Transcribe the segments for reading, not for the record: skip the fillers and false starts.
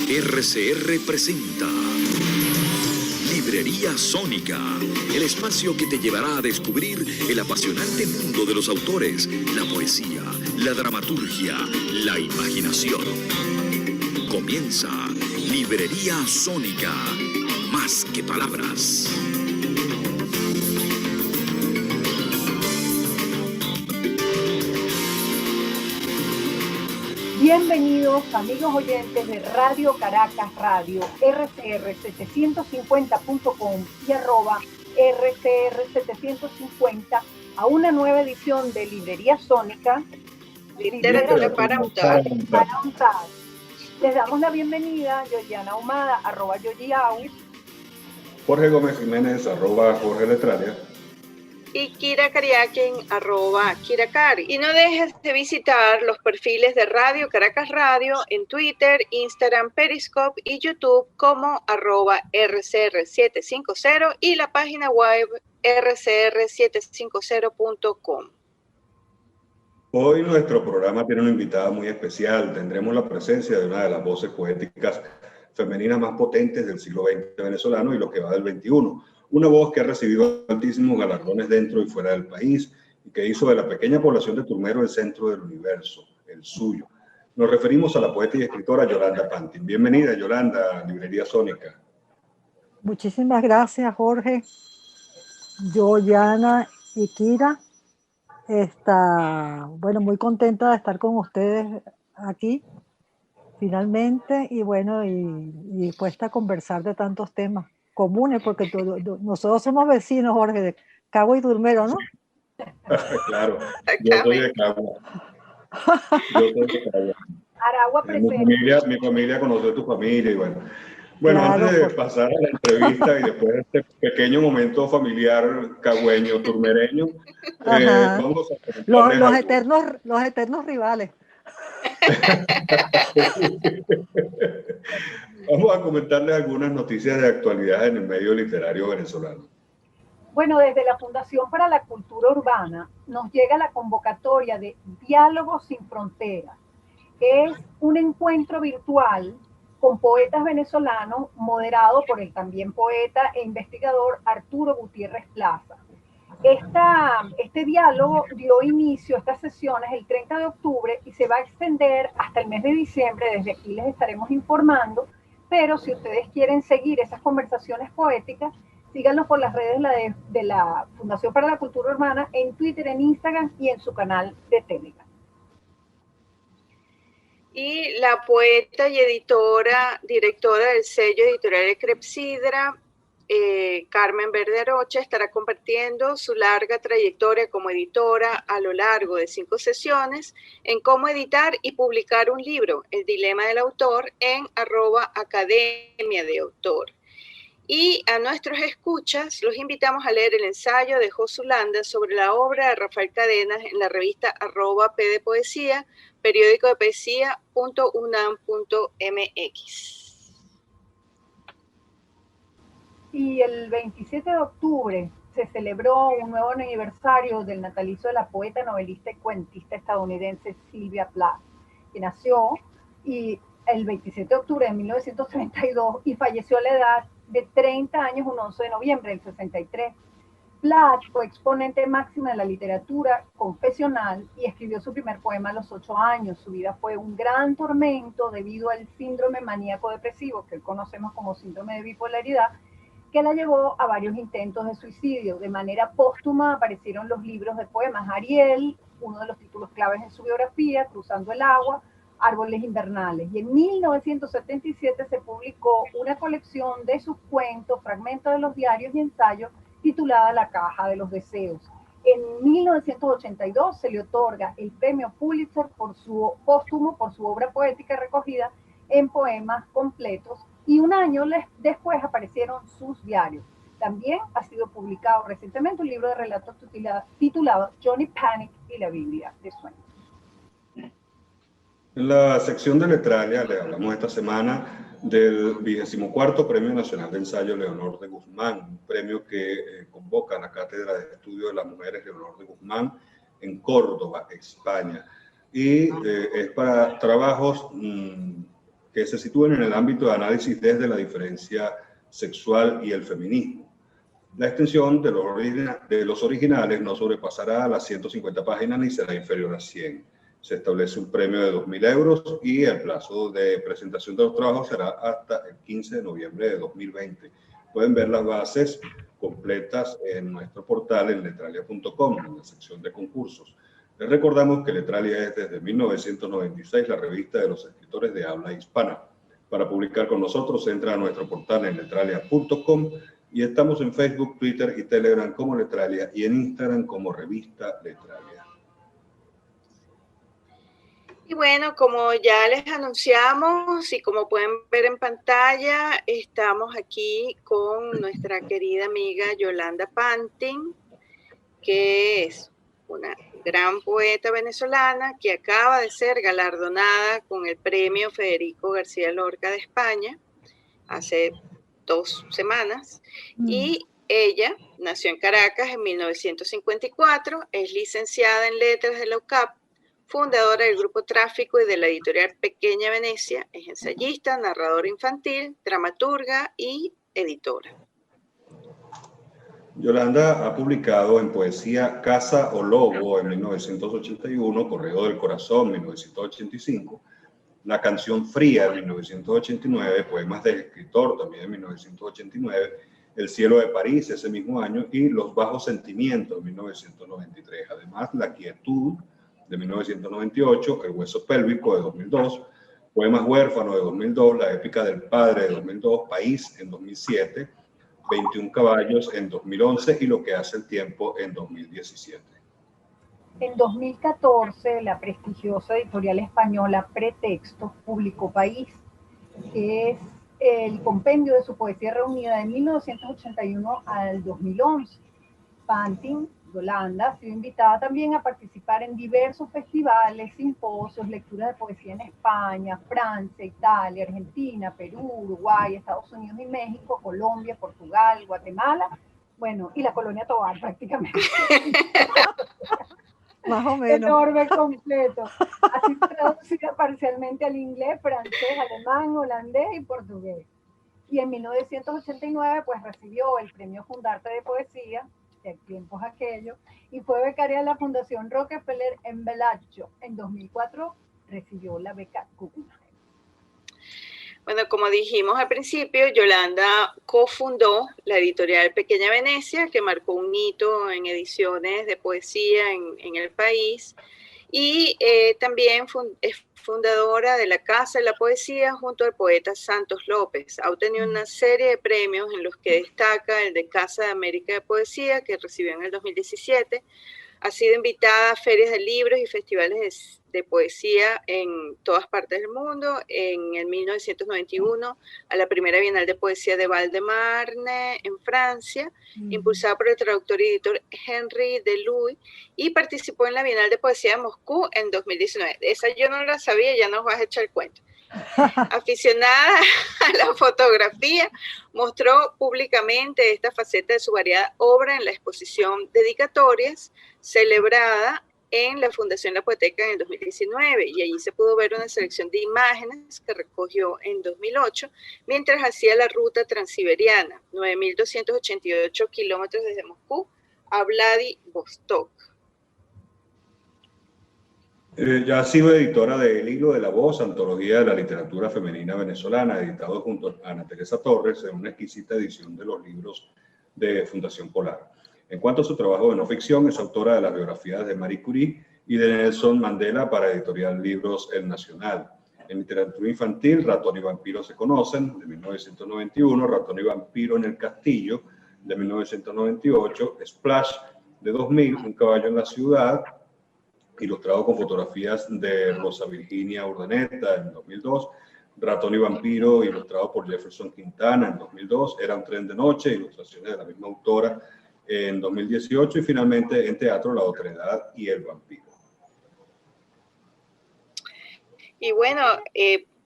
RCR presenta Librería Sónica, el espacio que te llevará a descubrir el apasionante mundo de los autores, la poesía, la dramaturgia, la imaginación. Comienza Librería Sónica, más que palabras. Bienvenidos amigos oyentes de Radio Caracas Radio, rcr750.com y @rcr750 a una nueva edición de Librería Sónica. Literatura para untar. Les damos la bienvenida a Yoyiana Ahumada, @Yoyiau. Jorge Gómez Jiménez, @Jorge Letralia. Y Kira Kariakin, @KiraKar. Y no dejes de visitar los perfiles de Radio Caracas Radio en Twitter, Instagram, Periscope y YouTube como @RCR750 y la página web rcr750.com. Hoy nuestro programa tiene una invitada muy especial. Tendremos la presencia de una de las voces poéticas femeninas más potentes del siglo XX venezolano y lo que va del XXI. Una voz que ha recibido altísimos galardones dentro y fuera del país y que hizo de la pequeña población de Turmero el centro del universo, el suyo. Nos referimos a la poeta y escritora Yolanda Pantin. Bienvenida, Yolanda, a Librería Sónica. Muchísimas gracias, Jorge, Yoyiana y Kira. Muy contenta de estar con ustedes aquí, finalmente, y dispuesta a conversar de tantos temas comunes, porque nosotros somos vecinos, Jorge, de Cagua y Turmero, ¿no? Claro, yo soy de Cagua. Aragua presente. Mi familia conoce a tu familia y bueno. Claro, Antes de pasar a la entrevista y después de este pequeño momento familiar cagüeño, turmereño, vamos a los eternos rivales. Vamos a comentarles algunas noticias de actualidad en el medio literario venezolano. Bueno, desde la Fundación para la Cultura Urbana nos llega la convocatoria de Diálogos sin Fronteras. Es un encuentro virtual con poetas venezolanos moderado por el también poeta e investigador Arturo Gutiérrez Plaza. Este diálogo dio inicio a estas sesiones el 30 de octubre y se va a extender hasta el mes de diciembre. Desde aquí les estaremos informando, pero si ustedes quieren seguir esas conversaciones poéticas, síganlos por las redes de la Fundación para la Cultura Urbana, en Twitter, en Instagram y en su canal de Telegram. Y la poeta y directora del sello editorial de Crepsidra, Carmen Verde Arocha, estará compartiendo su larga trayectoria como editora a lo largo de 5 sesiones en cómo editar y publicar un libro, El dilema del autor, en @Academia de Autor. Y a nuestros escuchas los invitamos a leer el ensayo de Josu Landa sobre la obra de Rafael Cadenas en la revista @PDePoesía, periódico de poesía.unam.mx. Y el 27 de octubre se celebró un nuevo aniversario del natalicio de la poeta, novelista y cuentista estadounidense Sylvia Plath, que nació el 27 de octubre de 1932 y falleció a la edad de 30 años un 11 de noviembre del 63. Plath fue exponente máxima de la literatura confesional y escribió su primer poema a los 8 años. Su vida fue un gran tormento debido al síndrome maníaco depresivo, que conocemos como síndrome de bipolaridad, que la llevó a varios intentos de suicidio. De manera póstuma aparecieron los libros de poemas Ariel, uno de los títulos claves en su biografía, Cruzando el agua, Árboles invernales. Y en 1977 se publicó una colección de sus cuentos, fragmentos de los diarios y ensayos, titulada La caja de los deseos. En 1982 se le otorga el premio Pulitzer póstumo por su obra poética recogida en poemas completos, y un año después aparecieron sus diarios. También ha sido publicado recientemente un libro de relatos titulado Johnny Panic y la Biblia de Sueños. En la sección de Letralia le hablamos esta semana del 24º Premio Nacional de Ensayo Leonor de Guzmán, un premio que convoca a la Cátedra de Estudio de las Mujeres Leonor de Guzmán en Córdoba, España. Y es para trabajos que se sitúen en el ámbito de análisis desde la diferencia sexual y el feminismo. La extensión de los originales no sobrepasará las 150 páginas ni será inferior a 100. Se establece un premio de 2.000 euros y el plazo de presentación de los trabajos será hasta el 15 de noviembre de 2020. Pueden ver las bases completas en nuestro portal en letralia.com, en la sección de concursos. Les recordamos que Letralia es desde 1996 la revista de los escritores de habla hispana. Para publicar con nosotros, entra a nuestro portal en letralia.com y estamos en Facebook, Twitter y Telegram como Letralia y en Instagram como Revista Letralia. Y bueno, como ya les anunciamos y como pueden ver en pantalla, estamos aquí con nuestra querida amiga Yolanda Pantin, que es una gran poeta venezolana que acaba de ser galardonada con el premio Federico García Lorca de España hace 2 semanas. Y ella nació en Caracas en 1954, es licenciada en Letras de la UCAP, fundadora del Grupo Tráfico y de la editorial Pequeña Venecia, es ensayista, narradora infantil, dramaturga y editora. Yolanda ha publicado en poesía Casa o Lobo en 1981, Correo del Corazón 1985, La Canción Fría en 1989, Poemas del Escritor también en 1989, El Cielo de París ese mismo año y Los Bajos Sentimientos en 1993. Además, La Quietud de 1998, El Hueso Pélvico de 2002, Poemas Huérfanos de 2002, La Épica del Padre de 2002, País en 2007, 21 caballos en 2011 y Lo que hace el tiempo en 2017. En 2014, la prestigiosa editorial española Pretexto publicó País, que es el compendio de su poesía reunida de 1981 al 2011. Pantin, Yolanda, ha sido invitada también a participar en diversos festivales, simposios, lecturas de poesía en España, Francia, Italia, Argentina, Perú, Uruguay, Estados Unidos y México, Colombia, Portugal, Guatemala, bueno, y la Colonia Tovar prácticamente. Más o menos. Enorme completo. Ha sido traducida parcialmente al inglés, francés, alemán, holandés y portugués. Y en 1989 pues recibió el premio Fundarte de Poesía, de tiempos aquellos, y fue becaria de la Fundación Rockefeller en Bellagio. En 2004 recibió la beca Guggenheim. Bueno, como dijimos al principio, Yolanda cofundó la editorial Pequeña Venecia, que marcó un hito en ediciones de poesía en el país, y también es fundadora de la Casa de la Poesía junto al poeta Santos López. Ha obtenido una serie de premios en los que destaca el de Casa de América de Poesía, que recibió en el 2017. Ha sido invitada a ferias de libros y festivales de poesía en todas partes del mundo. En el 1991, a la primera Bienal de Poesía de Val-de-Marne, en Francia, impulsada por el traductor y editor Henry Deluy, y participó en la Bienal de Poesía de Moscú en 2019. Esa yo no la sabía, ya nos vas a echar el cuento. Aficionada a la fotografía, mostró públicamente esta faceta de su variada obra en la exposición Dedicatorias, celebrada en la Fundación La Poeteca en el 2019, y allí se pudo ver una selección de imágenes que recogió en 2008 mientras hacía la ruta transiberiana, 9.288 kilómetros desde Moscú a Vladivostok. Ya ha sido editora de El Hilo de la Voz, antología de la literatura femenina venezolana, editado junto a Ana Teresa Torres en una exquisita edición de los libros de Fundación Polar. En cuanto a su trabajo de no ficción, es autora de las biografías de Marie Curie y de Nelson Mandela para editorial Libros El Nacional. En literatura infantil, Ratón y Vampiro se conocen, de 1991, Ratón y Vampiro en el Castillo, de 1998, Splash, de 2000, Un caballo en la ciudad, ilustrado con fotografías de Rosa Virginia Urdaneta en 2002, Ratón y Vampiro, ilustrado por Jefferson Quintana en 2002, Era un tren de noche, ilustraciones de la misma autora en 2018, y finalmente en teatro La Otredad y el Vampiro. Y bueno,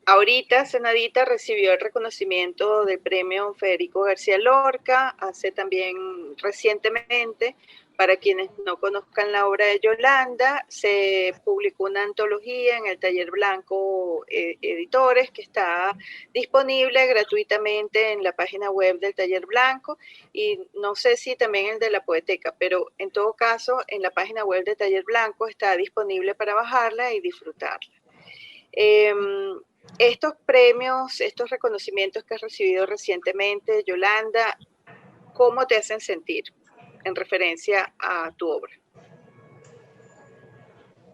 ahorita Senadita recibió el reconocimiento del premio Federico García Lorca, hace también recientemente Para quienes no conozcan la obra de Yolanda, se publicó una antología en el Taller Blanco Editores, que está disponible gratuitamente en la página web del Taller Blanco, y no sé si también el de la Poeteca, pero en todo caso en la página web del Taller Blanco está disponible para bajarla y disfrutarla. Estos premios, estos reconocimientos que has recibido recientemente, Yolanda, ¿cómo te hacen sentir en referencia a tu obra?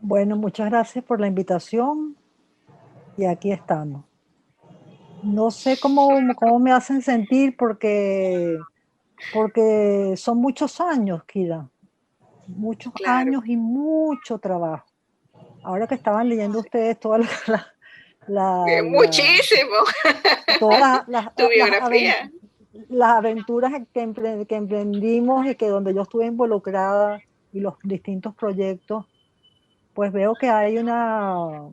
Bueno, muchas gracias por la invitación y aquí estamos. No sé cómo me hacen sentir porque son muchos años, Kira, muchos años y mucho trabajo. Ahora que estaban leyendo ustedes todas muchísimo. Todas tu biografía. Las aventuras que emprendimos y que donde yo estuve involucrada y los distintos proyectos, pues veo que hay una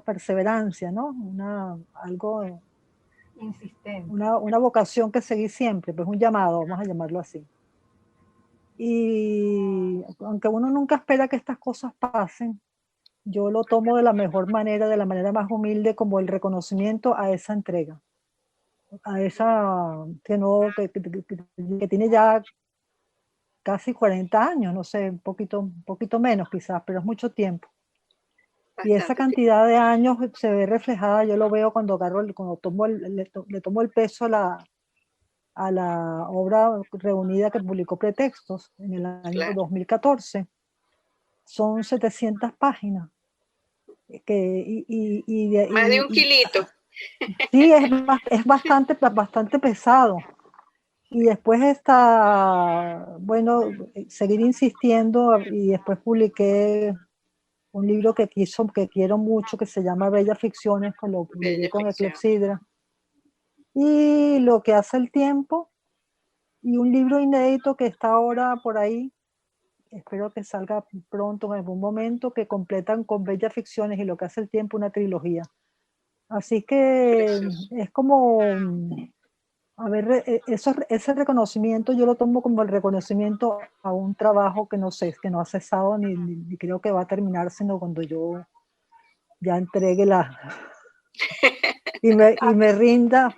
perseverancia, ¿no? Algo insistente. Una vocación que seguí siempre, pues un llamado, vamos a llamarlo así. Y aunque uno nunca espera que estas cosas pasen, yo lo tomo de la mejor manera, de la manera más humilde, como el reconocimiento a esa entrega, a esa que tiene ya casi 40 años, no sé, un poquito menos quizás, pero es mucho tiempo. Y esa cantidad de años se ve reflejada, yo lo veo cuando le tomo el peso a la obra reunida que publicó Pretextos en el año 2014. Son 700 páginas. Más de un kilito. Sí, es bastante pesado. Y después seguir insistiendo, y después publiqué un libro que quiero mucho, que se llama Bellas Ficciones, que lo publiqué con Clepsidra. Y Lo que hace el tiempo, y un libro inédito que está ahora por ahí, espero que salga pronto en algún momento, que completan con Bellas Ficciones y Lo que hace el tiempo, una trilogía. Así que es como, a ver, ese reconocimiento yo lo tomo como el reconocimiento a un trabajo que no sé, que no ha cesado ni creo que va a terminar, sino cuando yo ya entregue y me rinda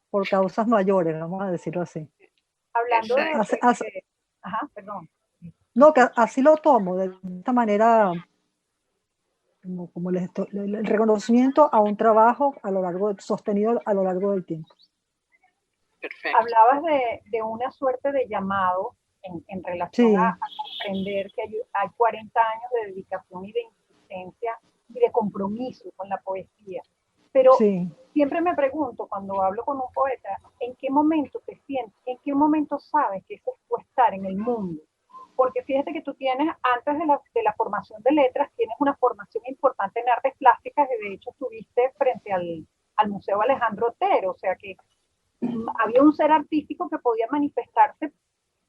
por causas mayores, vamos a decirlo así. Hablando de ajá, perdón. No, que así lo tomo, de esta manera, como el reconocimiento a un trabajo sostenido a lo largo del tiempo. Perfecto. Hablabas de una suerte de llamado en relación a comprender que hay 40 años de dedicación y de insistencia y de compromiso con la poesía. Pero siempre me pregunto, cuando hablo con un poeta, ¿en qué momento te sientes? ¿En qué momento sabes que ese es tu estar en el mundo? Porque fíjate que tú tienes, antes de la formación de letras, tienes una formación importante en artes plásticas, y de hecho estuviste frente al Museo Alejandro Otero, o sea que había un ser artístico que podía manifestarse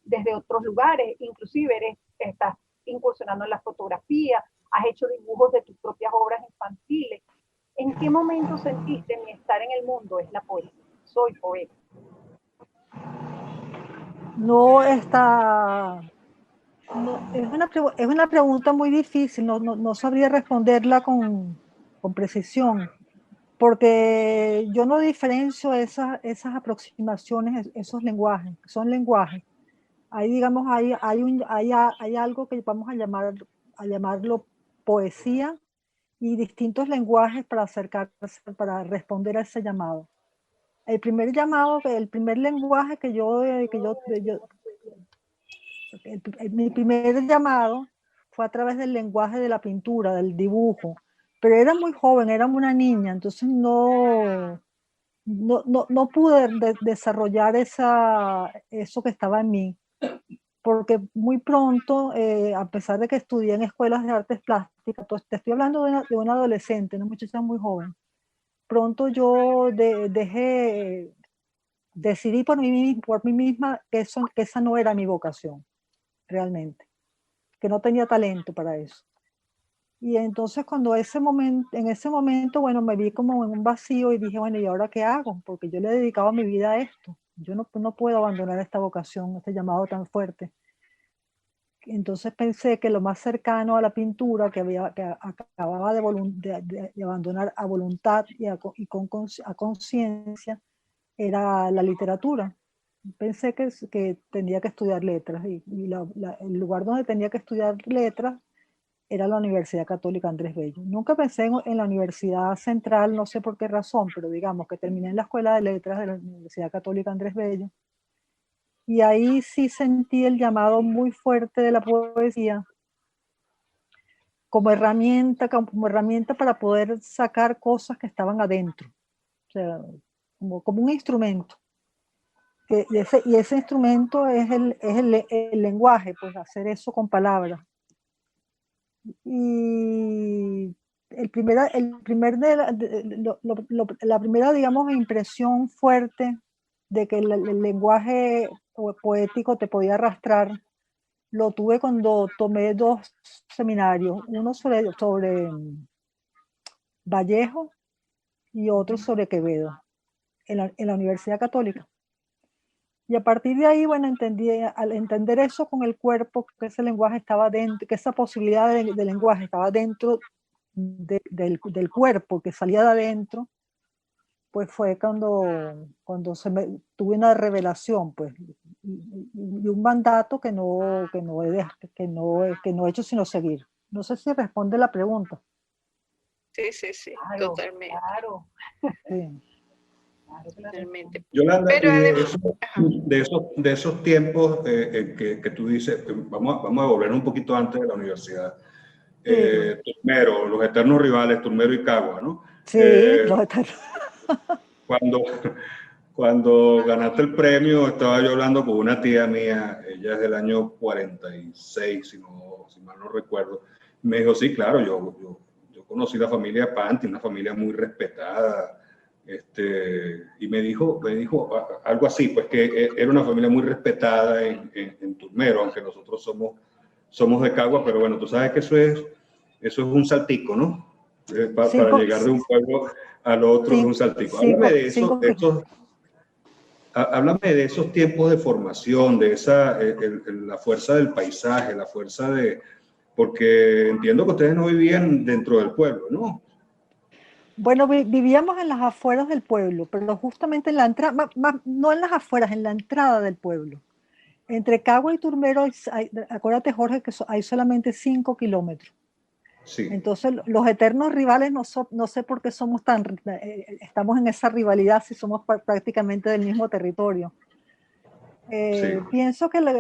desde otros lugares, inclusive estás incursionando en la fotografía, has hecho dibujos de tus propias obras infantiles. ¿En qué momento sentiste mi estar en el mundo es la poesía? Soy poeta. Es una pregunta muy difícil, no sabría responderla con precisión, porque yo no diferencio esas aproximaciones, esos lenguajes, son lenguajes. Ahí, digamos, hay algo que vamos a llamarlo poesía, y distintos lenguajes para responder a ese llamado. El primer lenguaje mi primer llamado fue a través del lenguaje de la pintura, del dibujo, pero era muy joven, era una niña, entonces no pude desarrollar eso que estaba en mí, porque muy pronto, a pesar de que estudié en escuelas de artes plásticas, te estoy hablando de una adolescente, una muchacha muy joven, pronto yo decidí por mí misma que esa no era mi vocación, realmente, que no tenía talento para eso. Y entonces en ese momento, bueno, me vi como en un vacío y dije, bueno, ¿y ahora qué hago? Porque yo le he dedicado mi vida a esto. yo no puedo abandonar esta vocación, este llamado tan fuerte. Entonces pensé que lo más cercano a la pintura que acababa de abandonar a voluntad y a conciencia era la literatura. Pensé que tenía que estudiar letras y el lugar donde tenía que estudiar letras era la Universidad Católica Andrés Bello. Nunca pensé en la Universidad Central, no sé por qué razón, pero digamos que terminé en la Escuela de Letras de la Universidad Católica Andrés Bello. Y ahí sí sentí el llamado muy fuerte de la poesía como herramienta para poder sacar cosas que estaban adentro. O sea, como un instrumento. Y ese instrumento es el lenguaje, pues hacer eso con palabras. Y la primera, digamos, impresión fuerte de que el lenguaje poético te podía arrastrar, lo tuve cuando tomé 2 seminarios, uno sobre Vallejo y otro sobre Quevedo, en la Universidad Católica. Y a partir de ahí, bueno, al entender eso con el cuerpo, que ese lenguaje estaba dentro, que esa posibilidad de lenguaje estaba dentro del cuerpo, que salía de adentro, pues fue cuando tuve una revelación, pues, y un mandato que no he hecho sino seguir. No sé si responde la pregunta. Sí, Claro, totalmente. claro. Sí. Totalmente. Yolanda, Pero de esos tiempos que tú dices, vamos a volver un poquito antes de la universidad. Turmero, los eternos rivales, Turmero y Cagua, ¿no? Sí, Cuando ganaste el premio, estaba yo hablando con una tía mía, ella es del año 46, si mal no recuerdo. Me dijo, sí, claro, yo conocí la familia Panti, una familia muy respetada, y me dijo algo así, pues que era una familia muy respetada en Turmero, aunque nosotros somos de Cagua, pero bueno, tú sabes que eso es un saltico, ¿no? Para llegar de un pueblo al otro es un saltico. Háblame de eso, háblame de esos tiempos de formación, de la fuerza del paisaje, la fuerza porque entiendo que ustedes no vivían dentro del pueblo, ¿no? Bueno, vivíamos en las afueras del pueblo, pero justamente en la entrada, no en las afueras, en la entrada del pueblo. Entre Cagua y Turmero, acuérdate, Jorge, que hay solamente 5 kilómetros. Sí. Entonces, los eternos rivales, no sé por qué estamos en esa rivalidad si somos prácticamente del mismo territorio. Sí. Pienso que la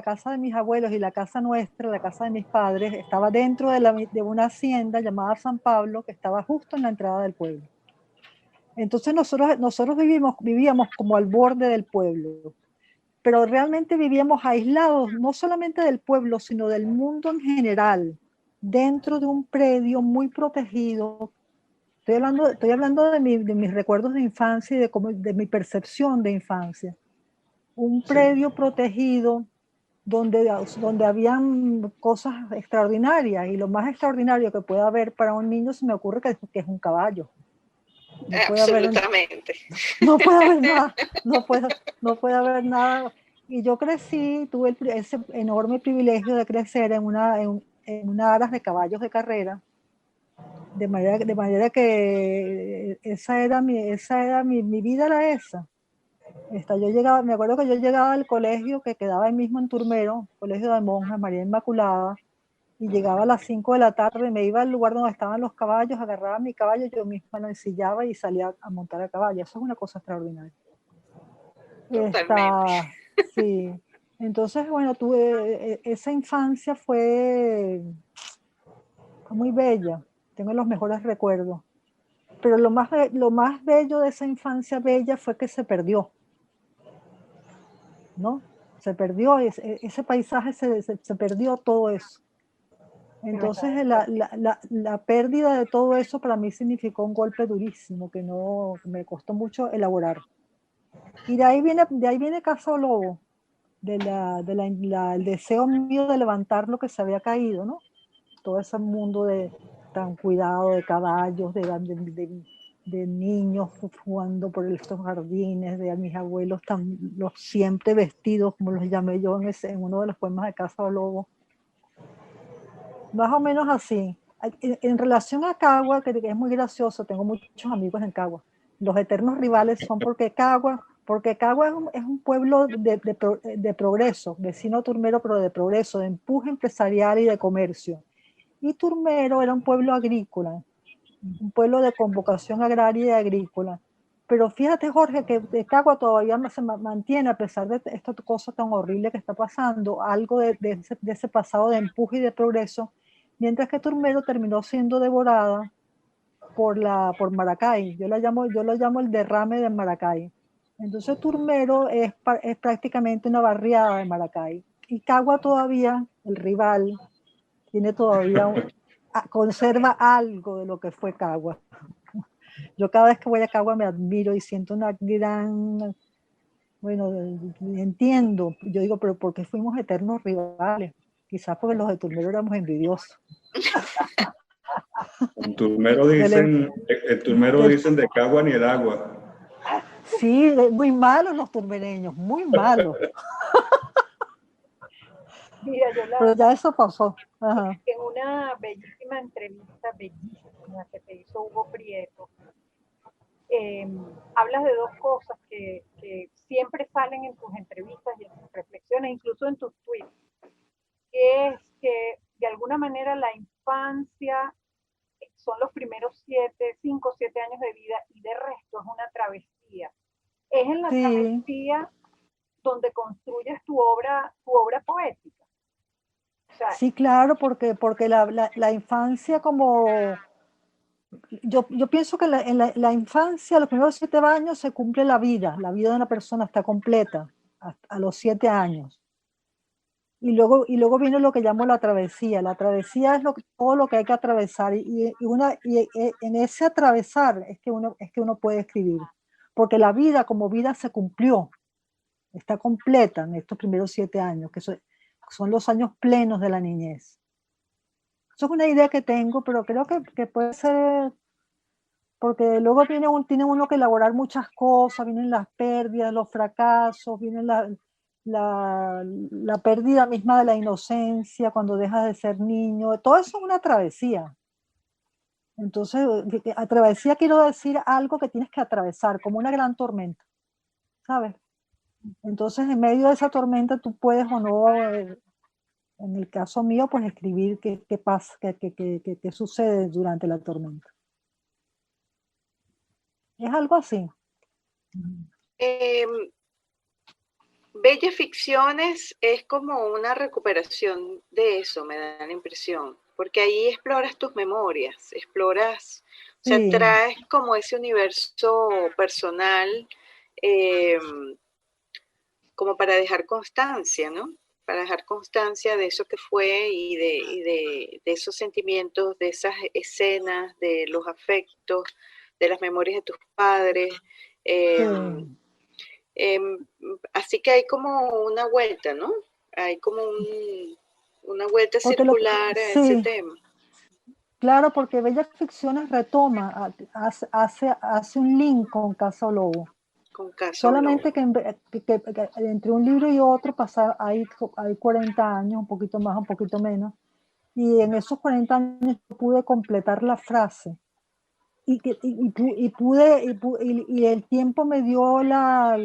casa de mis abuelos y la casa nuestra, la casa de mis padres, estaba dentro de una hacienda llamada San Pablo, que estaba justo en la entrada del pueblo. Entonces nosotros vivíamos como al borde del pueblo, pero realmente vivíamos aislados, no solamente del pueblo, sino del mundo en general, dentro de un predio muy protegido. Estoy hablando de mis recuerdos de infancia y de mi percepción de infancia. Un predio protegido donde habían cosas extraordinarias, y lo más extraordinario que puede haber para un niño se me ocurre que es un caballo. Absolutamente. No puede haber nada, no puede haber nada. Y yo tuve ese enorme privilegio de crecer en una aras de caballos de carrera, de manera que esa era mi vida, era esa. Me acuerdo que yo llegaba al colegio que quedaba ahí mismo en Turmero, colegio de monjas, María Inmaculada, y llegaba a las 5 de la tarde, me iba al lugar donde estaban los caballos, agarraba mi caballo, yo misma lo ensillaba y salía a montar a caballo. Eso es una cosa extraordinaria. Sí. Entonces, bueno, esa infancia fue muy bella, tengo los mejores recuerdos. Pero lo más bello de esa infancia bella fue que se perdió, ¿no? Se perdió, ese paisaje se perdió, todo eso. Entonces la pérdida de todo eso para mí significó un golpe durísimo que me costó mucho elaborar. Y de ahí viene Casa Lobo, el deseo mío de levantar lo que se había caído, ¿no? Todo ese mundo tan cuidado de caballos, de de niños jugando por estos jardines, de mis abuelos los siempre vestidos, como los llamé yo en uno de los poemas de Casa Lobo. Más o menos así. En relación a Cagua, que es muy gracioso, tengo muchos amigos en Cagua. Los eternos rivales son porque Cagua es un pueblo de progreso, vecino Turmero, pero de progreso, de empuje empresarial y de comercio. Y Turmero era un pueblo agrícola, un pueblo de convocación agraria y agrícola. Pero fíjate, Jorge, que Cagua todavía se mantiene, a pesar de esta cosa tan horrible que está pasando, algo de ese pasado de empuje y de progreso, mientras que Turmero terminó siendo devorada por Maracay. Yo lo llamo el derrame de Maracay. Entonces Turmero es prácticamente una barriada de Maracay. Y Cagua todavía, el rival, tiene todavía conserva algo de lo que fue Cagua. Yo cada vez que voy a Cagua me admiro y siento una gran, bueno, entiendo. Yo digo, pero ¿por qué fuimos eternos rivales? Quizás porque los de Turmero éramos envidiosos. En Turmero dicen de Cagua ni el agua. Sí, muy malos los turmereños, muy malos. Mira, pero ya eso pasó. Ajá. En una bellísima entrevista, bellísima, que te hizo Hugo Prieto, hablas de dos cosas que siempre salen en tus entrevistas y en tus reflexiones, incluso en tus tweets, que es que de alguna manera la infancia son los primeros 5 o 7 años de vida y de resto es una travesía. Es en la travesía donde construyes tu obra poética. O sea, sí, claro, porque la infancia como... Yo pienso que en la infancia, los primeros 7 años se cumple la vida de una persona está completa, a los 7 años. Y luego viene lo que llamo la travesía. La travesía es todo lo que hay que atravesar. Y en ese atravesar es que uno puede escribir. Porque la vida como vida se cumplió. Está completa en estos primeros 7 años, que son los años plenos de la niñez. Eso es una idea que tengo, pero creo que puede ser... Porque luego tiene uno que elaborar muchas cosas, vienen las pérdidas, los fracasos, viene la pérdida misma de la inocencia cuando dejas de ser niño. Todo eso es una travesía. Entonces, a travesía quiero decir algo que tienes que atravesar, como una gran tormenta, ¿sabes? Entonces, en medio de esa tormenta tú puedes o no, en el caso mío, pues escribir qué pasa, qué sucede durante la tormenta. Es algo así. Bellas Ficciones es como una recuperación de eso, me da la impresión, porque ahí exploras tus memorias, o sea, traes como ese universo personal como para dejar constancia, ¿no? Para dejar constancia de eso que fue y de esos sentimientos, de esas escenas, de los afectos, de las memorias de tus padres. Así que hay como una vuelta, ¿no? Hay como una vuelta circular a ese tema. Claro, porque Bellas Ficciones retoma, hace un link con Casa Lobo. Solamente que entre un libro y otro hay 40 años, un poquito más, un poquito menos. Y en esos 40 años pude completar la frase. Y el tiempo me dio la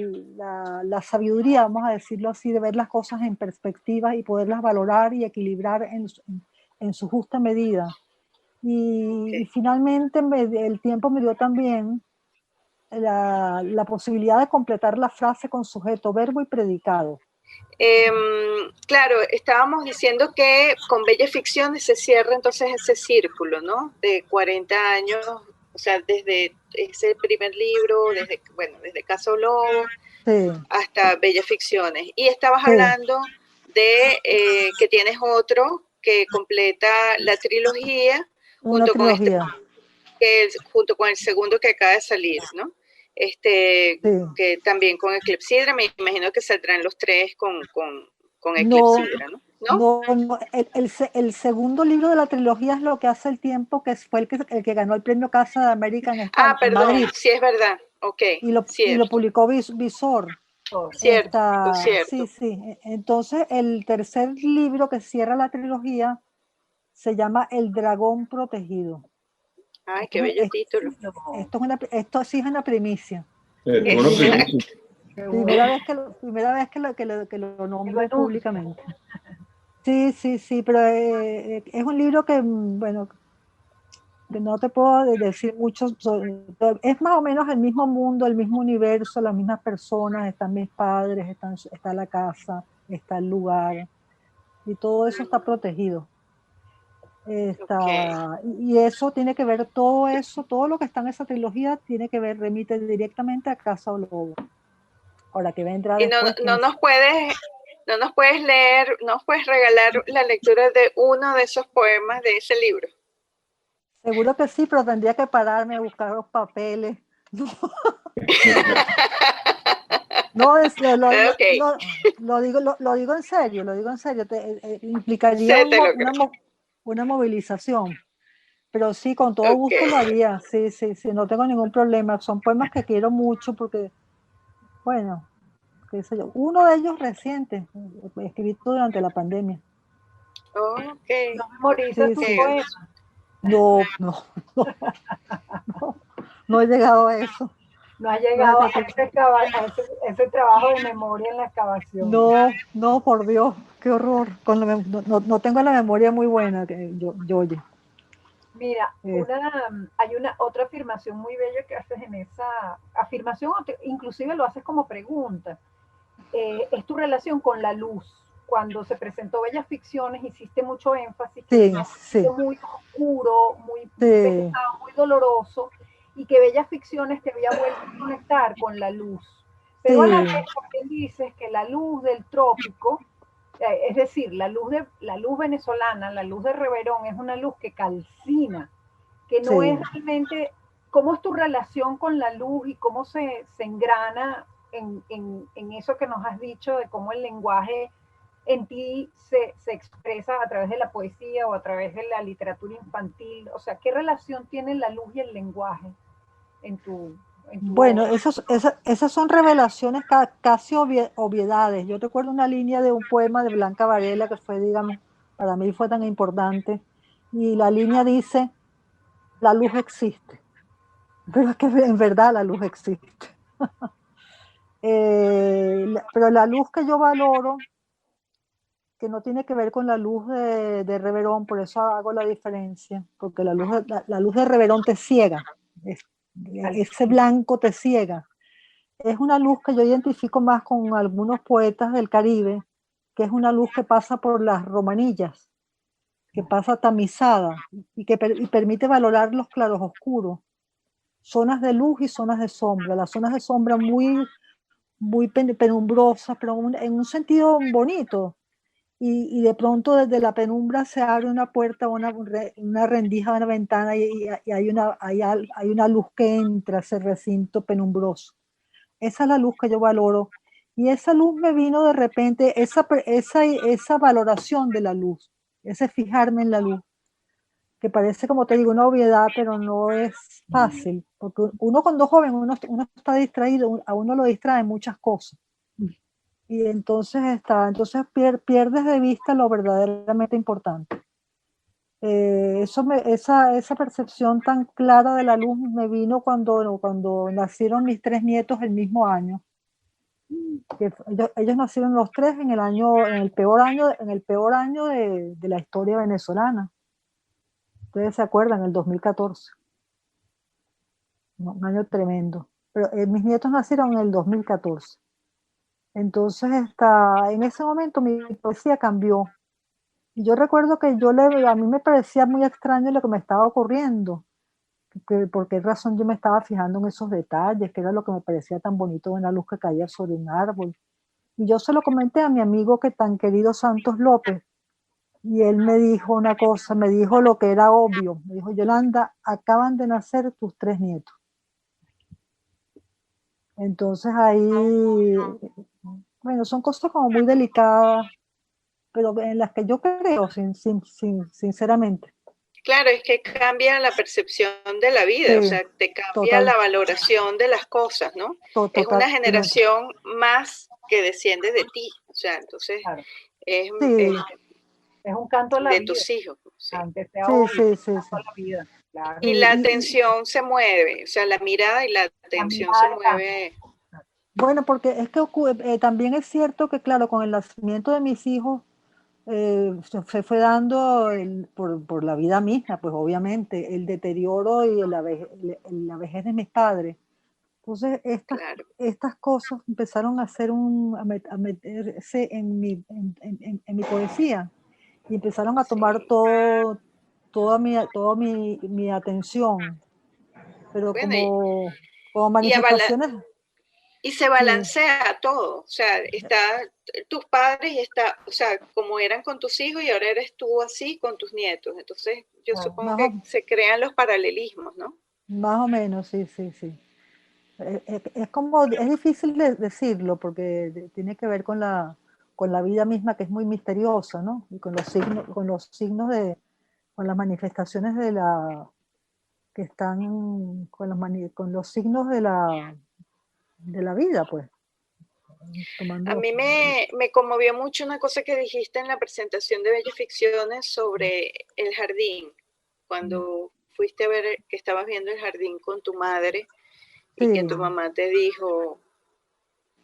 sabiduría, vamos a decirlo así, de ver las cosas en perspectiva y poderlas valorar y equilibrar en su justa medida. Y finalmente el tiempo me dio también la posibilidad de completar la frase con sujeto, verbo y predicado. Claro, estábamos diciendo que con Bellas Ficciones se cierra entonces ese círculo, ¿no? De 40 años, o sea, desde ese primer libro, desde Casa Lobo hasta Bellas Ficciones. Y estabas hablando de que tienes otro que completa la trilogía junto con el segundo que acaba de salir, ¿no? Que también con Eclepsidra, me imagino que saldrán los 3 con Eclepsidra, ¿no? ¿no? No, el segundo libro de la trilogía es Lo que hace el tiempo, que fue el que ganó el premio Casa de América en Perdón, Madrid. sí es verdad. Ok, Y lo publicó Visor. Cierto, cierto. Sí, sí. Entonces, el tercer libro que cierra la trilogía se llama El dragón protegido. Ay, qué bello título. Esto sí es una primicia. Primera vez que lo nombro públicamente. Sí, sí, sí, pero es un libro que, bueno, que no te puedo decir mucho. Es más o menos el mismo mundo, el mismo universo, las mismas personas, están mis padres, está la casa, está el lugar, y todo eso está protegido. Y eso tiene que ver, todo lo que está en esa trilogía tiene que ver, remite directamente a Casa o Lobo. Ahora que vendrá y después. No nos puedes leer, nos puedes regalar la lectura de uno de esos poemas de ese libro. Seguro que sí, pero tendría que pararme a buscar los papeles. No, lo digo en serio, implicaría una movilización, pero sí, con todo gusto lo haría, sí, no tengo ningún problema. Son poemas que quiero mucho porque, bueno, qué sé yo, uno de ellos reciente, escrito durante la pandemia. Okay. ¿No memorizas tus poemas? No he llegado a eso. No ha llegado a ese trabajo de memoria en la excavación. No, por Dios, qué horror. No tengo la memoria muy buena, yo oye. Mira, hay otra afirmación muy bella que haces en esa afirmación, inclusive lo haces como pregunta. Es tu relación con la luz. Cuando se presentó Bellas Ficciones, hiciste mucho énfasis que es muy oscuro, muy pesado, muy doloroso, y que Bellas Ficciones te había vuelto a conectar con la luz. Pero a la vez también dices que la luz del trópico, es decir, la luz venezolana, la luz de Reverón, es una luz que calcina, que no es realmente. ¿Cómo es tu relación con la luz y cómo se engrana en eso que nos has dicho de cómo el lenguaje en ti se expresa a través de la poesía o a través de la literatura infantil? O sea, ¿qué relación tiene la luz y el lenguaje en tu Bueno, esas son revelaciones, casi obviedades. Yo recuerdo una línea de un poema de Blanca Varela que fue, digamos, para mí fue tan importante. Y la línea dice, la luz existe. Pero es que en verdad la luz existe. Pero la luz que yo valoro, que no tiene que ver con la luz de Reverón, por eso hago la diferencia, porque la luz de Reverón te ciega. Ese blanco te ciega. Es una luz que yo identifico más con algunos poetas del Caribe, que es una luz que pasa por las romanillas, que pasa tamizada y que permite valorar los claros oscuros, zonas de luz y zonas de sombra. Las zonas de sombra muy penumbrosas, pero en un sentido bonito. Y de pronto desde la penumbra se abre una puerta, una rendija, una ventana y hay una luz que entra a ese recinto penumbroso. Esa es la luz que yo valoro. Y esa luz me vino de repente, esa valoración de la luz, ese fijarme en la luz, que parece, como te digo, una obviedad, pero no es fácil, porque uno cuando es joven, uno está distraído, a uno lo distraen muchas cosas. Y entonces pierdes de vista lo verdaderamente importante. Esa percepción tan clara de la luz me vino cuando nacieron mis 3 nietos el mismo año. Que ellos nacieron los 3 en el peor año de la historia venezolana. Ustedes se acuerdan, el 2014. Un año tremendo. Pero mis nietos nacieron en el 2014. Entonces, en ese momento mi poesía cambió. Y yo recuerdo que a mí me parecía muy extraño lo que me estaba ocurriendo. Por qué razón yo me estaba fijando en esos detalles, que era lo que me parecía tan bonito de una luz que caía sobre un árbol. Y yo se lo comenté a mi amigo que tan querido Santos López. Y él me dijo una cosa, me dijo lo que era obvio. Me dijo, Yolanda, acaban de nacer tus 3 nietos. Entonces ahí, bueno, son cosas como muy delicadas, pero en las que yo creo, sinceramente. Claro, es que cambia la percepción de la vida, o Sí, sea, te cambia total, la valoración de las cosas, ¿no? Es una totalmente. generación más que desciende de ti, o sea, entonces Claro. es Sí, Es un canto a la de vida, tus hijos, sí. aunque sea sí, hoy, sí, es un sí, canto sí. a la vida, claro. Y la atención se mueve, o sea, la mirada y la La atención se mirada cambia. mueve. Bueno, porque es que también es cierto que, claro, con el nacimiento de mis hijos, se fue dando por la vida misma, pues obviamente, el deterioro y la vejez de mis padres. Entonces, Claro. estas cosas empezaron a hacer a meterse en mi poesía y empezaron a tomar Sí. toda mi atención, pero Bueno, como y, manifestaciones, y se sí, balancea todo, o sea, está tus padres y está, o sea, como eran con tus hijos y ahora eres tú así con tus nietos. Entonces, yo Claro. supongo que se crean los paralelismos, ¿no? más o menos, sí, sí, sí. Es difícil decirlo porque tiene que ver con la vida misma que es muy misteriosa, ¿no? Y con las manifestaciones que están, con los signos de la vida, pues, A tomando. mí me conmovió mucho una cosa que dijiste en la presentación de Bellas Ficciones sobre el jardín, cuando fuiste a ver que estabas viendo el jardín con tu madre y que Sí, tu mamá te dijo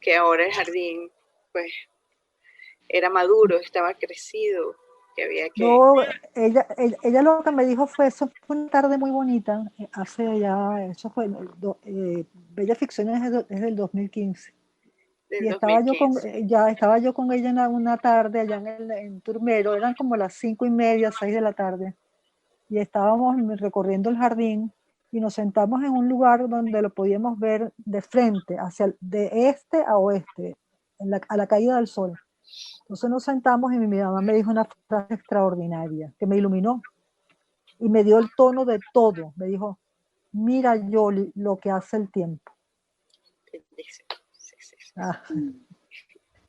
que ahora el jardín, pues, era maduro, estaba crecido, que había que... no, ella lo que me dijo eso fue una tarde muy bonita, eso fue, Bella Ficciones es del 2015. del Y 2015. estaba yo con ella en una tarde allá en Turmero, eran como las 5:30, 6 de la tarde, y estábamos recorriendo el jardín y nos sentamos en un lugar donde lo podíamos ver de frente, de este a oeste, a la caída del sol. Entonces nos sentamos y mi mamá me dijo una frase extraordinaria que me iluminó y me dio el tono de todo. Me dijo, mira, Yoli, lo que hace el tiempo. Sí, sí, sí. Ah, Qué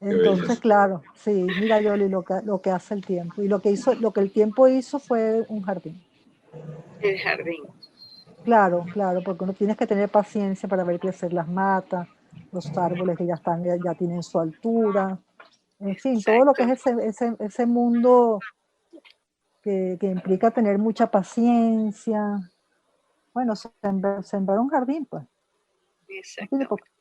entonces, belleza. claro, sí, mira, Yoli, lo que hace el tiempo. Y lo que el tiempo hizo fue un jardín. El jardín. Claro, claro, porque uno tienes que tener paciencia para ver crecer las matas, los árboles que ya tienen su altura, en fin, todo lo que Exacto. es ese mundo que implica tener mucha paciencia. Bueno, sembrar un jardín, pues. No tiene por Exactamente.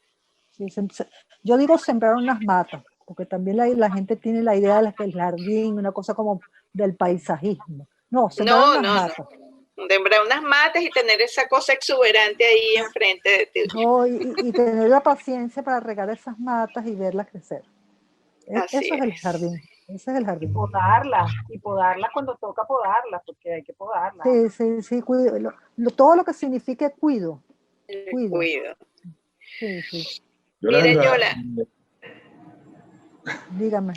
qué. Sí, yo digo sembrar unas matas, porque también la gente tiene la idea de que el jardín, una cosa como del paisajismo. No, sembrar No, unas no, matas. no. Sembrar unas matas y tener esa cosa exuberante ahí enfrente de ti. No, y tener la paciencia para regar esas matas y verlas crecer. Así Eso es el es. jardín. Ese es el jardín. Y podarla cuando toca podarla, porque hay que podarla. Sí, sí, sí, cuido. Todo lo que signifique cuido. El Cuido. cuido. Sí, sí. Mira, Yolanda, Yola. Dígame.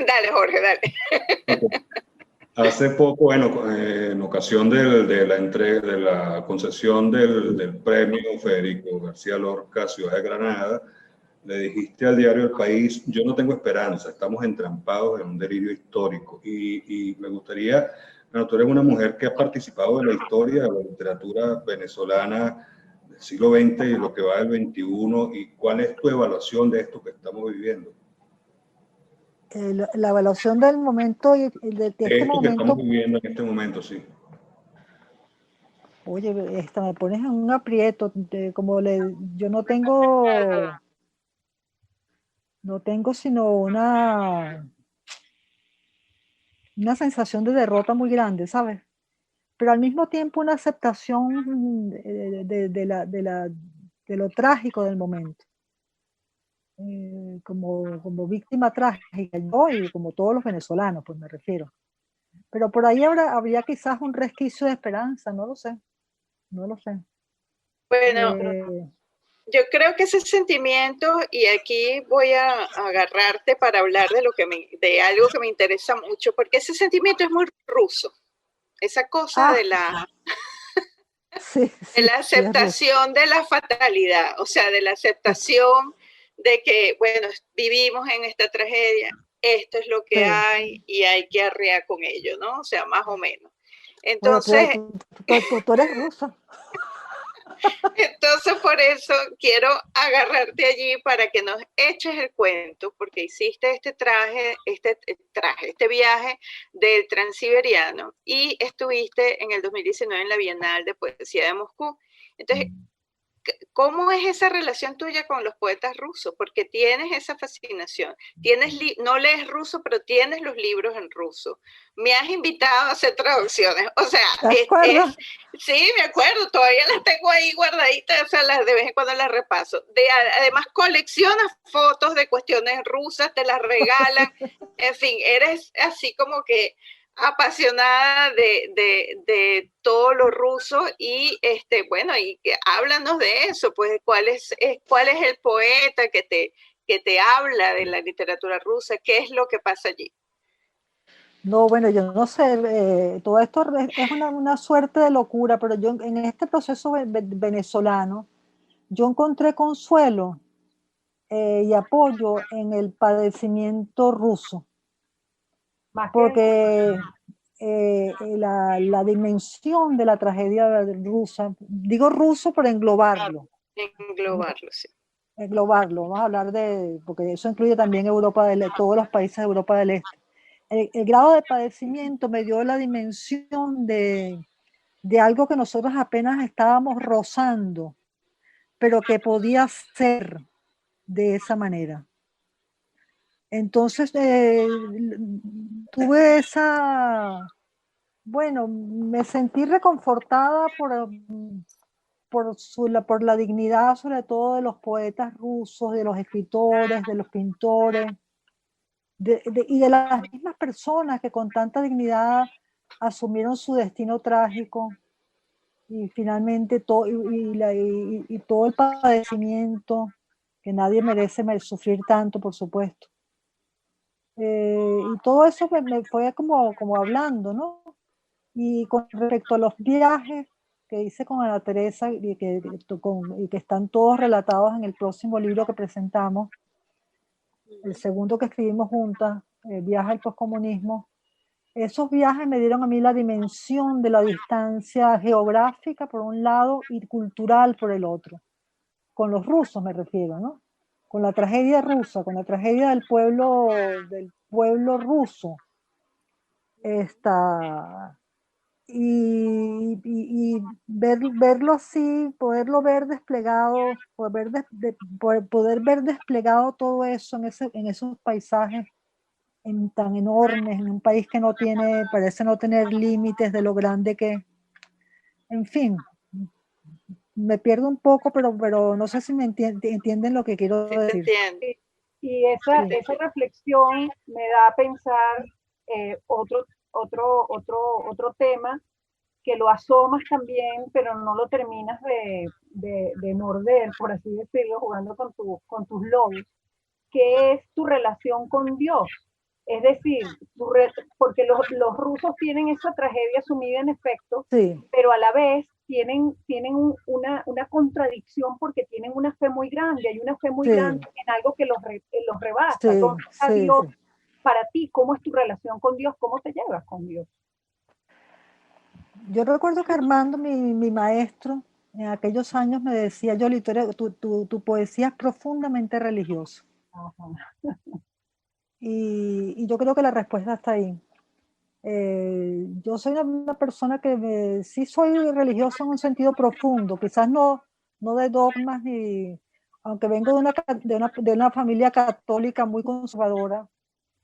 Dale, Jorge, dale. hace poco, bueno, en ocasión de la entrega, de la concesión del premio Federico García Lorca, Ciudad de Granada, le dijiste al diario El País, yo no tengo esperanza, estamos entrampados en un delirio histórico. Y me gustaría, bueno, tú eres una mujer que ha participado en la historia de la literatura venezolana del siglo XX y lo que va del XXI, y cuál es tu evaluación de esto que estamos viviendo. La evaluación del momento y de este Esto que estamos momento, viviendo en este momento, sí. oye, me pones en un aprieto, yo no tengo sino una sensación de derrota muy grande, ¿sabes? Pero al mismo tiempo una aceptación de lo trágico del momento. Como víctima trágica, yo y como todos los venezolanos, pues me refiero. Pero por ahí habría quizás un resquicio de esperanza, no lo sé, no lo sé. Bueno, Eh, yo creo que ese sentimiento, y aquí voy a agarrarte para hablar de de algo que me interesa mucho, porque ese sentimiento es muy ruso. Esa cosa ah, sí, de sí, la sí, es ruso. aceptación de la fatalidad, o sea, de la Sí, aceptación de que, bueno, vivimos en esta tragedia. esto es lo que Sí. hay y hay que arrear con ello, ¿no? O sea, más o menos. Bueno, Entonces, tú eres rusa. entonces por eso quiero agarrarte allí para que nos eches el cuento, porque hiciste este viaje del Transiberiano y estuviste en el 2019 en la Bienal de Poesía de Moscú. Entonces, ¿cómo es esa relación tuya con los poetas rusos? Porque tienes esa fascinación. No lees ruso, pero tienes los libros en ruso. Me has invitado a hacer traducciones. O sea, ¿Te acuerdas? sí, me acuerdo, todavía las tengo ahí guardaditas, o sea, de vez en cuando las repaso. Además, coleccionas fotos de cuestiones rusas, te las regalan. En fin, eres así como que apasionada de todo lo ruso y bueno, y háblanos de eso, pues cuál es el poeta que te habla de la literatura rusa, qué es lo que pasa allí. No, bueno, yo no sé, todo esto es una suerte de locura, pero yo en este proceso venezolano, yo encontré consuelo y apoyo en el padecimiento ruso, porque la dimensión de la tragedia rusa, digo ruso por englobarlo. Englobarlo, sí. Englobarlo, vamos a hablar porque eso incluye también todos los países de Europa del Este. El grado de padecimiento me dio la dimensión de algo que nosotros apenas estábamos rozando, pero que podía ser de esa manera. Entonces, tuve me sentí reconfortada por la dignidad, sobre todo de los poetas rusos, de los escritores, de los pintores, y de las mismas personas que con tanta dignidad asumieron su destino trágico y finalmente todo el padecimiento, que nadie merece sufrir tanto, por supuesto. Y todo eso me fue como hablando, ¿no? Y con respecto a los viajes que hice con Ana Teresa y que están todos relatados en el próximo libro que presentamos, el segundo que escribimos juntas, Viaje al Postcomunismo, esos viajes me dieron a mí la dimensión de la distancia geográfica por un lado y cultural por el otro. Con los rusos me refiero, ¿no? Con la tragedia rusa, con la tragedia del pueblo ruso. Y verlo así, poderlo ver desplegado, poder ver desplegado todo eso en esos paisajes tan enormes, en un país que parece no tener límites de lo grande que, en fin, me pierdo un poco, pero no sé si me entienden lo que quiero decir. Y esa reflexión me da a pensar otro tema que lo asomas también, pero no lo terminas de morder, por así decirlo, jugando con tus lobos, que es tu relación con Dios. Es decir, porque los rusos tienen esa tragedia sumida en efecto, sí, pero a la vez tienen una contradicción porque tienen una fe muy grande, hay una fe muy grande en algo que los rebasa. Sí, ¿Dónde está sí, Dios? sí. Para ti, ¿cómo es tu relación con Dios? ¿Cómo te llevas con Dios? Yo recuerdo que Armando, mi maestro, en aquellos años me decía, Yoli, tu poesía es profundamente religiosa. Y yo creo que la respuesta está ahí. Yo soy una persona que sí soy religiosa en un sentido profundo, quizás no de dogmas, aunque vengo de una familia católica muy conservadora.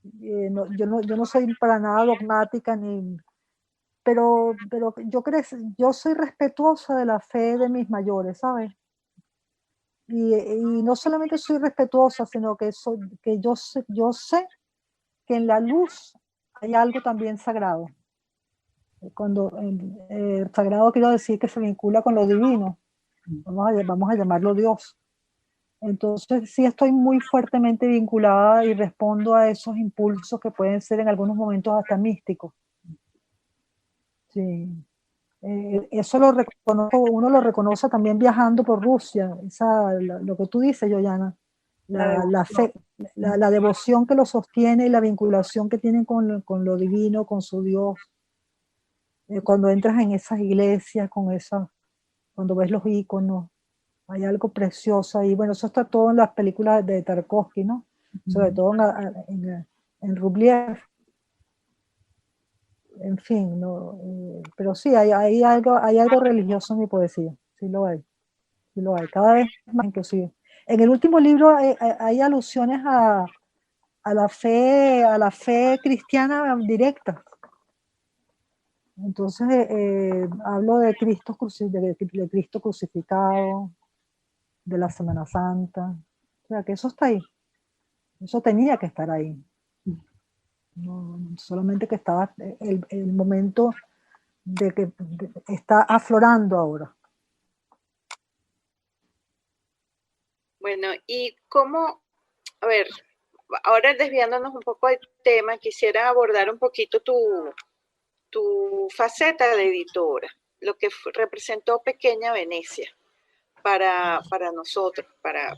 Yo no soy para nada dogmática, pero yo soy respetuosa de la fe de mis mayores, ¿sabes? Y no solamente soy respetuosa, sino que yo sé que en la luz hay algo también sagrado. Cuando sagrado quiero decir que se vincula con lo divino, vamos a llamarlo Dios. Entonces sí estoy muy fuertemente vinculada y respondo a esos impulsos que pueden ser en algunos momentos hasta místicos. Sí. Eso uno lo reconoce también viajando por Rusia, lo que tú dices, Yoyana. la fe, la devoción que lo sostiene y la vinculación que tienen con lo divino, con su Dios. Cuando entras en esas iglesias, cuando ves los íconos, hay algo precioso ahí. Bueno, eso está todo en las películas de Tarkovsky, ¿no? Sobre todo en Rubliev. En fin, no, pero sí, hay algo religioso en mi poesía, sí lo hay, cada vez más inclusive. En el último libro hay alusiones a la fe cristiana directa. Entonces hablo de Cristo, de Cristo crucificado, de la Semana Santa, o sea que eso está ahí, eso tenía que estar ahí. No, solamente que estaba el momento de que está aflorando ahora. Bueno, y cómo, a ver, ahora desviándonos un poco del tema, quisiera abordar un poquito tu faceta de editora, lo que representó Pequeña Venecia para nosotros, para,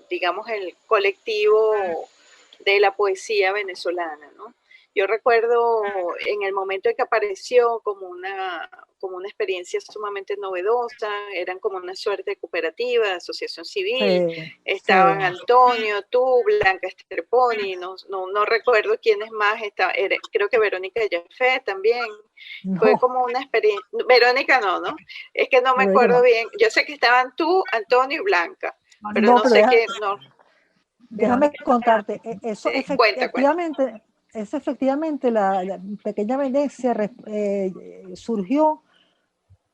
digamos, el colectivo de la poesía venezolana, ¿no? Yo recuerdo en el momento en que apareció como una experiencia sumamente novedosa, eran como una suerte de cooperativa, de asociación civil, estaban Antonio, tú, Blanca Esterponi, no recuerdo quiénes más, creo que Verónica Jafé también. No. Fue como una experiencia, Verónica no, es que no me acuerdo bien, yo sé que estaban tú, Antonio y Blanca, pero no sé quién, no. Déjame contarte, eso efectivamente, efectivamente la Pequeña Venecia surgió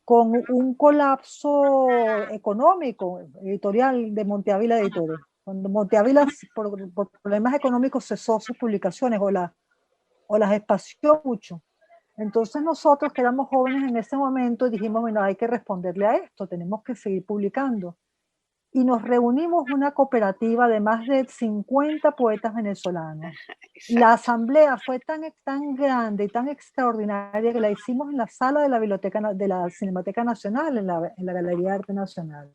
con un colapso económico editorial de Monte Ávila Editores. Cuando Monte Ávila por problemas económicos cesó sus publicaciones o las espació mucho. Entonces nosotros que éramos jóvenes en ese momento dijimos, bueno, hay que responderle a esto, tenemos que seguir publicando. Y nos reunimos una cooperativa de más de 50 poetas venezolanos. Exacto. La asamblea fue tan grande y tan extraordinaria que la hicimos en la sala de la biblioteca de la Cinemateca Nacional, en la Galería de Arte Nacional.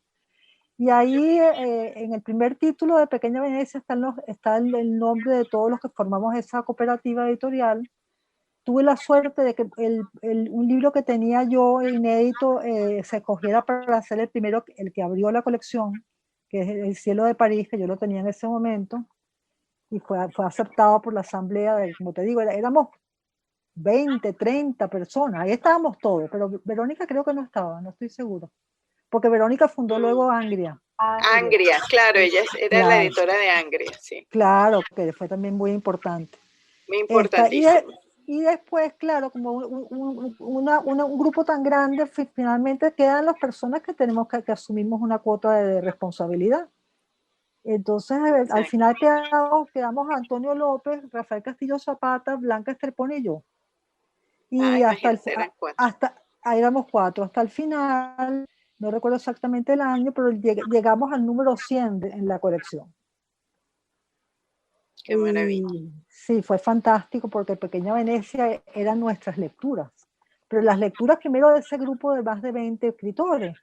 Y ahí en el primer título de Pequeña Venecia está el nombre de todos los que formamos esa cooperativa editorial. Tuve la suerte de que un libro que tenía yo inédito se escogiera para ser el primero, el que abrió la colección, que es El cielo de París, que yo lo tenía en ese momento, y fue aceptado por la asamblea, como te digo, éramos 20, 30 personas, ahí estábamos todos, pero Verónica creo que no estaba, no estoy seguro, porque Verónica fundó luego Angria. Angria, claro, ella era la editora de Angria, sí. Claro, que fue también muy importante. Muy importantísimo. Y después, claro, como un grupo tan grande, finalmente quedan las personas que tenemos que asumimos una cuota de responsabilidad. Entonces, exacto, al final quedamos Antonio López, Rafael Castillo Zapata, Blanca Esterponi y yo. Y ahí éramos 4. Hasta el final, no recuerdo exactamente el año, pero llegamos al número 100 en la colección. Qué maravilla. Sí, fue fantástico porque Pequeña Venecia eran nuestras lecturas, pero las lecturas primero de ese grupo de más de 20 escritores,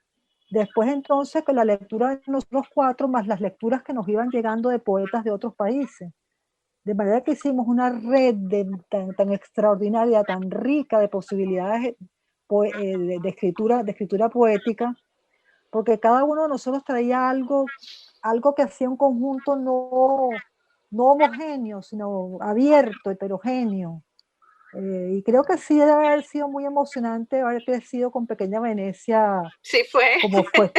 después entonces con la lectura de nosotros 4 más las lecturas que nos iban llegando de poetas de otros países, de manera que hicimos una red tan extraordinaria, tan rica de posibilidades de escritura poética, porque cada uno de nosotros traía algo que hacía un conjunto no homogéneo, sino abierto, heterogéneo. Y creo que sí debe haber sido muy emocionante haber crecido con Pequeña Venecia. Sí fue. Como fue.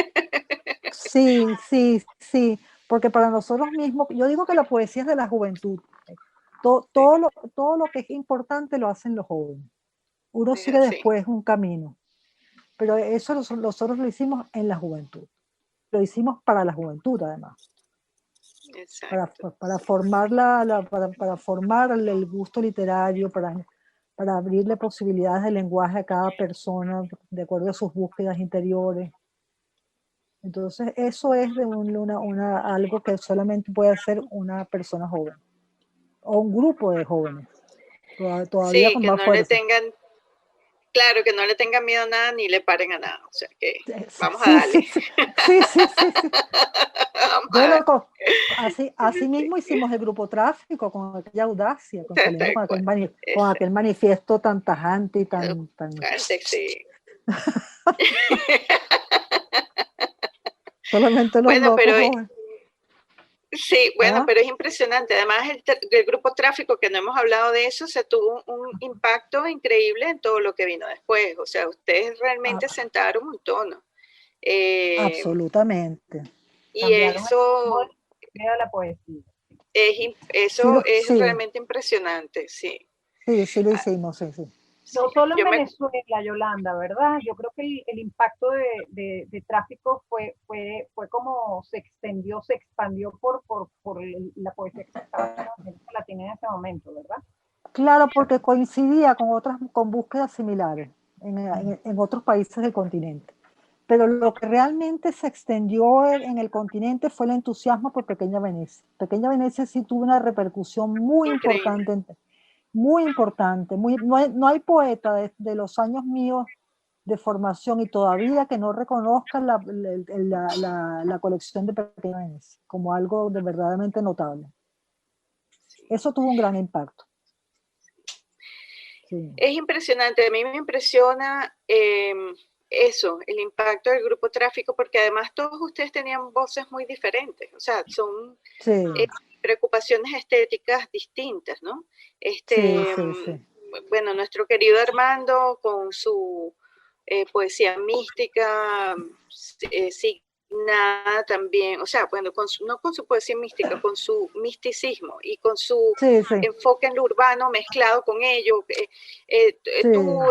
Sí, porque para nosotros mismos, yo digo que la poesía es de la juventud. Todo lo que es importante lo hacen los jóvenes. Uno sigue después un camino. Pero eso nosotros lo hicimos en la juventud. Lo hicimos para la juventud, además. Para formar para formar el gusto literario, para abrirle posibilidades de lenguaje a cada persona de acuerdo a sus búsquedas interiores. Entonces eso es algo que solamente puede hacer una persona joven o un grupo de jóvenes todavía sí, con que más no fuerza. Claro, que no le tengan miedo a nada ni le paren a nada. O sea que vamos a Sí, darle. sí, sí. Vamos a Bueno, darle. así mismo hicimos el grupo Tráfico con aquella audacia, saliendo Tal cual. con aquel manifiesto tan tajante y tan... Antes, sí. Solamente los Bueno, locos pero jóvenes. sí, bueno, ¿Ah? pero es impresionante. Además, el grupo Tráfico, que no hemos hablado de eso, se tuvo un impacto increíble en todo lo que vino después. O sea, ustedes realmente sentaron un tono. Absolutamente. Y Cambiaron el ritmo eso de la poesía. es Sí, realmente impresionante, sí. sí, lo hicimos, sí. No solo en Yo me, Venezuela, Yolanda, ¿verdad? Yo creo que el impacto de tráfico fue como se expandió por la poesía que se estaba haciendo en América Latina en ese momento, ¿verdad? Claro, porque coincidía con búsquedas similares en otros países del continente. Pero lo que realmente se extendió en el continente fue el entusiasmo por Pequeña Venecia. Pequeña Venecia sí tuvo una repercusión muy increíble. importante, muy importante. No hay poeta de los años míos de formación y todavía que no reconozca la colección de Pequeña Venecia como algo de verdaderamente notable. Eso tuvo un gran impacto. Sí. Es impresionante, a mí me impresiona eso, el impacto del grupo Tráfico, porque además todos ustedes tenían voces muy diferentes, o sea, son preocupaciones estéticas distintas, ¿no? Sí. Bueno, nuestro querido Armando con su poesía mística, signada también, o sea, bueno, no con su poesía mística, con su misticismo y con su Sí. enfoque en lo urbano mezclado con ello. Tú,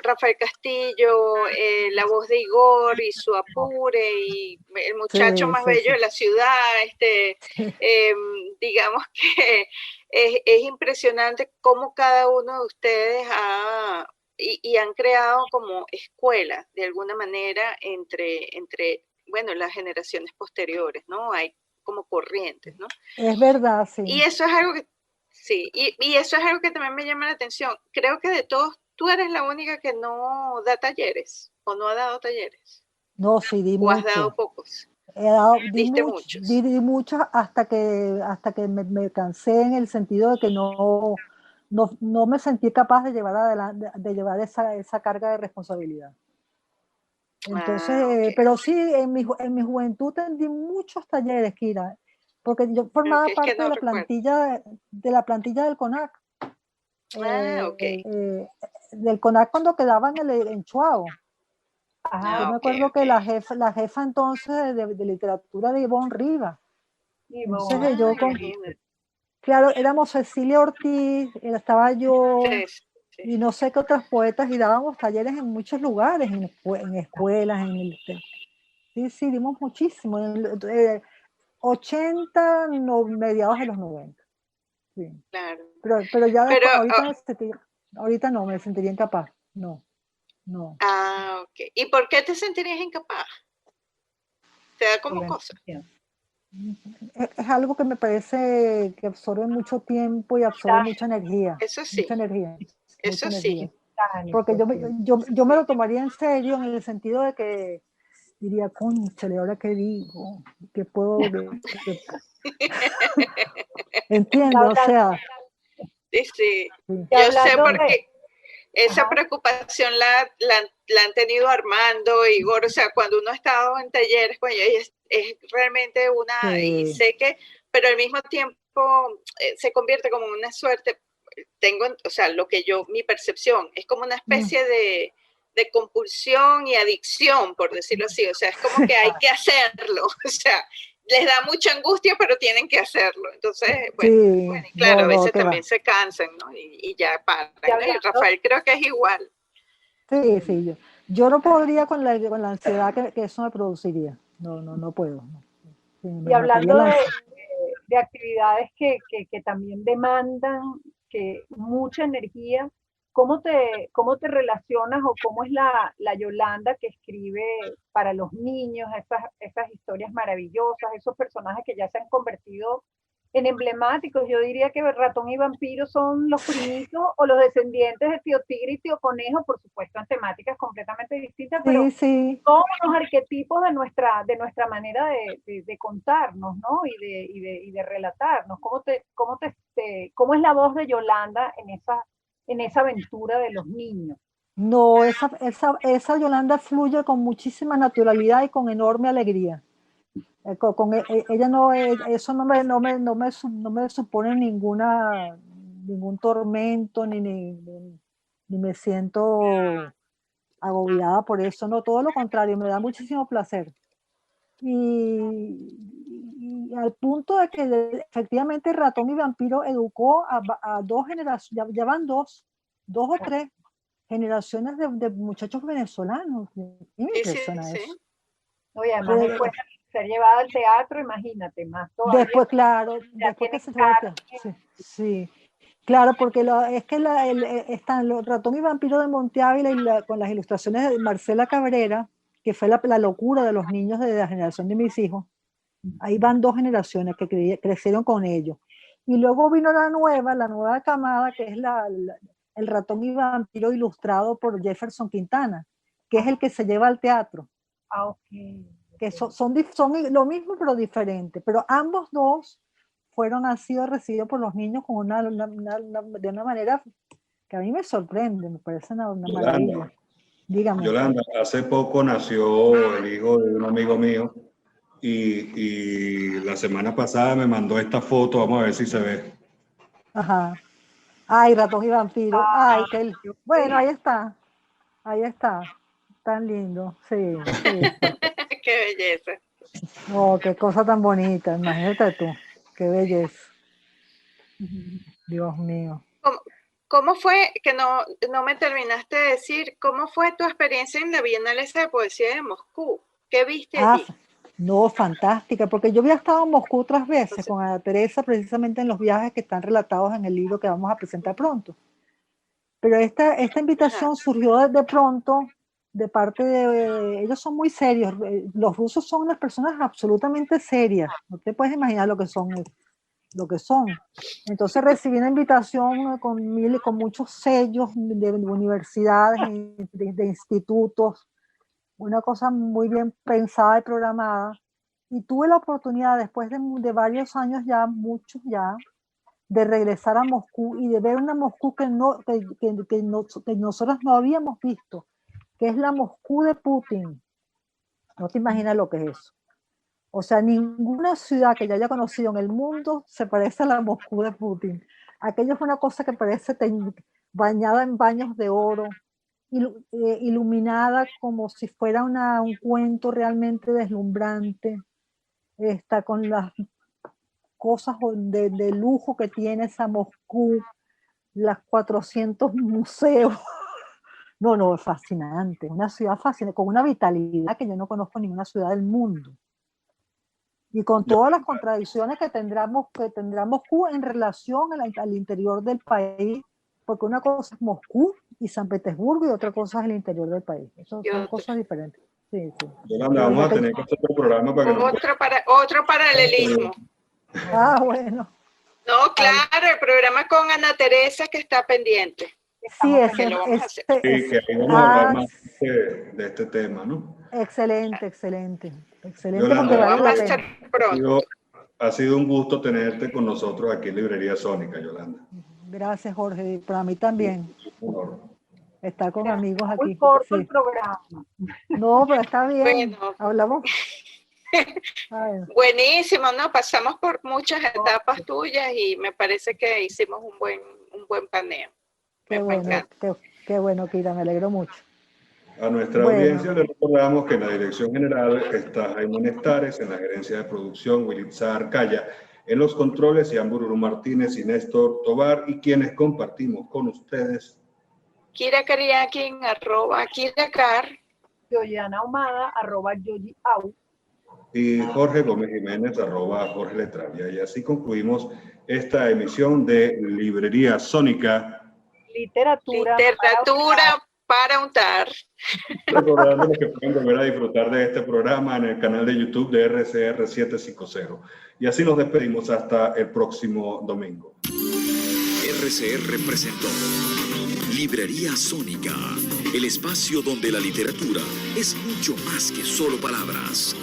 Rafael Castillo, la voz de Igor y su apure y el muchacho más bello de la ciudad, digamos que es impresionante cómo cada uno de ustedes y han creado como escuela de alguna manera entre bueno, las generaciones posteriores, ¿no? Hay como corrientes, ¿no? Es verdad, sí. Y eso es algo que, sí, y eso es algo que también me llama la atención. Creo que de todos, tú eres la única que no da talleres, o no ha dado talleres. No, sí, di o has mucho. dado pocos. Di muchos hasta que me cansé en el sentido de que no me sentí capaz de llevar adelante, de llevar esa carga de responsabilidad. Entonces, Okay. pero sí, en mi juventud di muchos talleres, Kira, porque yo formaba parte de la plantilla del CONAC. Del CONAC cuando quedaba en Chuao. Yo me acuerdo que la jefa entonces de literatura de Ivonne Rivas. Entonces claro, éramos Cecilia Ortiz, estaba yo, y no sé qué otras poetas, y dábamos talleres en muchos lugares, en escuelas, sí, dimos muchísimo, 80, mediados de los 90. Sí. Claro. Pero ya después, ahorita no, me sentiría incapaz, no. Ok. ¿Y por qué te sentirías incapaz? ¿Te da como cosa? Es algo que me parece que absorbe mucho tiempo y absorbe mucha energía. Eso sí. Mucha energía. Eso sí. Porque yo me lo tomaría en serio en el sentido de que diría, cónchale, ¿ahora qué digo? ¿Qué puedo...? Entiendo, o sea... Sí. Yo sé porque esa preocupación la han tenido Armando, Igor, o sea, cuando uno ha estado en talleres, pues es realmente y sé que, pero al mismo tiempo se convierte como en una suerte, o sea, mi percepción, es como una especie de compulsión y adicción, por decirlo así, o sea, es como que hay que hacerlo, o sea, les da mucha angustia, pero tienen que hacerlo. Entonces, bueno, claro, a veces también se cansan, ¿no? Y ya paran. Y Rafael creo que es igual. Sí, yo no podría con la ansiedad que eso me produciría. No puedo. Sí, y hablando de actividades que también demandan mucha energía, ¿cómo te relacionas o cómo es la Yolanda que escribe para los niños esas historias maravillosas, esos personajes que ya se han convertido emblemáticos. Yo diría que Ratón y Vampiro son los primitos o los descendientes de Tío Tigre y Tío Conejo, por supuesto en temáticas completamente distintas, pero Sí, sí. todos los arquetipos de nuestra manera de contarnos, ¿no? Y de relatarnos. ¿Cómo es la voz de Yolanda en esa aventura de los niños? No, esa Yolanda fluye con muchísima naturalidad y con enorme alegría. Ella no, eso no me supone ningún tormento, ni me siento agobiada por eso, no, todo lo contrario, me da muchísimo placer. Y al punto de que efectivamente Ratón y Vampiro educó a dos generaciones, ya van dos o tres generaciones de muchachos venezolanos. Me impresiona eso. Oye, además después de ser llevado al teatro, imagínate, más todavía. Después, claro, después que se fue al teatro. Sí. Claro, porque es que están los Ratón y Vampiro de Monte Ávila con las ilustraciones de Marcela Cabrera, que fue la locura de los niños de la generación de mis hijos. Ahí van dos generaciones que crecieron con ellos. Y luego vino la nueva camada, que es el Ratón y Vampiro ilustrado por Jefferson Quintana, que es el que se lleva al teatro. Ah, okay. Que son lo mismo pero diferente. Pero ambos dos fueron recibidos por los niños con de una manera que a mí me sorprende, me parece una maravilla. Dígame. Yolanda, hace poco nació el hijo de un amigo mío y la semana pasada me mandó esta foto, vamos a ver si se ve. Ajá. Ay, Ratón y Vampiro. Ay, bueno, ahí está. Tan lindo, sí. Qué belleza. Oh, qué cosa tan bonita, imagínate tú. Qué belleza. Dios mío. ¿Cómo fue, que no me terminaste de decir, cómo fue tu experiencia en la Bienal de Poesía de Moscú? ¿Qué viste allí? No, fantástica, porque yo había estado en Moscú otras veces con Ana Teresa, precisamente en los viajes que están relatados en el libro que vamos a presentar pronto. Pero esta invitación surgió de pronto de parte de... Ellos son muy serios, los rusos son unas personas absolutamente serias, no te puedes imaginar lo que son. Entonces recibí una invitación con muchos sellos de universidades, de institutos, una cosa muy bien pensada y programada, y tuve la oportunidad después de varios años ya, muchos ya, de regresar a Moscú y de ver una Moscú que nosotros no habíamos visto, que es la Moscú de Putin. No te imaginas lo que es eso. O sea, ninguna ciudad que yo haya conocido en el mundo se parece a la Moscú de Putin. Aquello es una cosa que parece bañada en baños de oro, iluminada como si fuera un cuento realmente deslumbrante, con las cosas de lujo que tiene esa Moscú, las 400 museos. No, es fascinante, una ciudad fascinante, con una vitalidad que yo no conozco en ninguna ciudad del mundo. Y con todas las contradicciones que tendrá Moscú en relación al interior del país, porque una cosa es Moscú y San Petersburgo y otra cosa es el interior del país. Son cosas diferentes. Sí. Yolanda, vamos a tener que hacer otro programa para que otro paralelismo. Bueno. No, claro, el programa con Ana Teresa que está pendiente. Sí, que ahí vamos a hablar más de este tema, ¿no? Excelente. Yolanda, vamos a hacer pronto. Ha sido un gusto tenerte con nosotros aquí en Librería Sónica, Yolanda. Gracias, Jorge. Para mí también. Estar con amigos aquí. Muy corto el programa. No, pero está bien. Bueno. Hablamos. Buenísimo, ¿no? Pasamos por muchas etapas tuyas y me parece que hicimos un buen paneo. Qué bueno, Kira, me alegro mucho. A nuestra audiencia le recordamos que en la dirección general está Jaime Nestares, en la gerencia de producción Wilitza Arcaya, en los controles Ian Bururu Martínez y Néstor Tobar, y quienes compartimos con ustedes Kira Kariakin, @KiraKar, Yoyana Ahumada, @YoyiAu, y Jorge Gómez Jiménez, @Jorge Letravia. Y así concluimos esta emisión de Librería Sónica. Literatura para untar. Recordándoles que pueden volver a disfrutar de este programa en el canal de YouTube de RCR 750. Y así nos despedimos hasta el próximo domingo. RCR presentó Librería Sónica, el espacio donde la literatura es mucho más que solo palabras.